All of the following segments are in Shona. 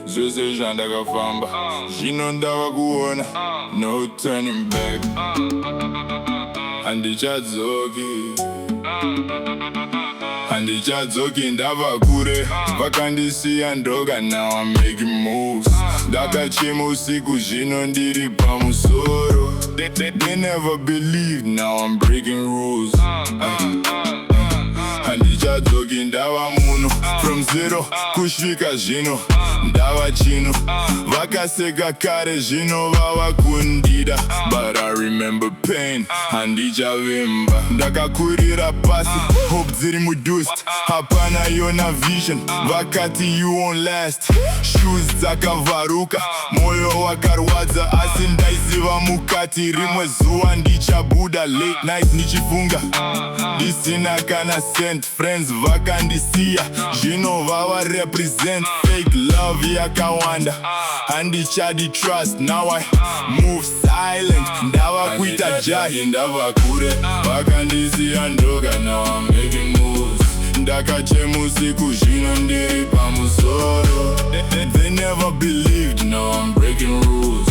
zvese zvandakafamba zvino ndava kuona no turning back. Handichadzoki ndava kure vakandisiya ndoga, now I'm making moves. Ndakachema usiku zvino ndiri pamusoro. They never believed, now I'm breaking rules. Handichadzoki ndava muno, from zero kusvika zvino ndava chino. Vakaseka kare zvino vava kundida, but I remember pain, handichavimba. Ndakakurira pasi, hope dziri mudust, hapana yona vision. Vakati you won't last, shoes dzakavharuka, moyo wakarwadza asi ndaiziva mukati. Rimwe zuva ndichabuda late night nichifunga ndisina kana cent. Friends vakandisiya zvino vava represent fake love yakawanda. Handichadi trust, now I move silent. Ndava kuita jahi, ndava kure vakandisiya ndoga, now I'm making moves. Ndakachema usiku zvino ndiri pamusoro. They never believed, now I'm breaking rules.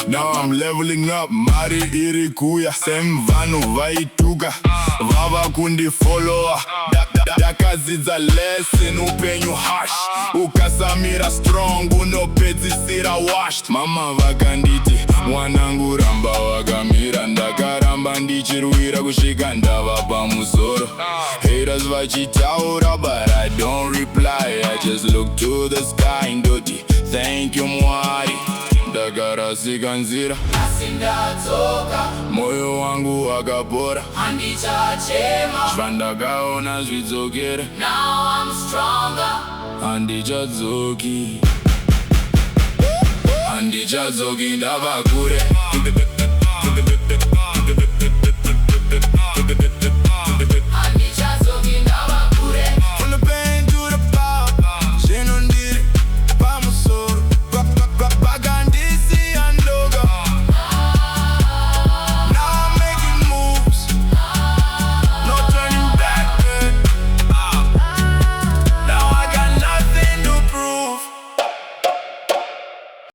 Now I'm leveling up, mari iri kuya. Same vanhu vaituka vava kundifollowa. Ndakadzidza lesson, upenyu harsh, ukasamira strong unopedzisira washed. Mama vakanditi mwanangu ramba wakamira, ndakaramba ndichirwira kusvika ndava pamusoro. Haters vachitaura but I don't reply, I just look to the sky ndoti thank you Mwari. Ndakarasika nzira asi ndadzoka, moyo wangu wakapora. handichachema, zvandakaona zvidzokere, now I'm stronger. Handichadzoki ndava kure.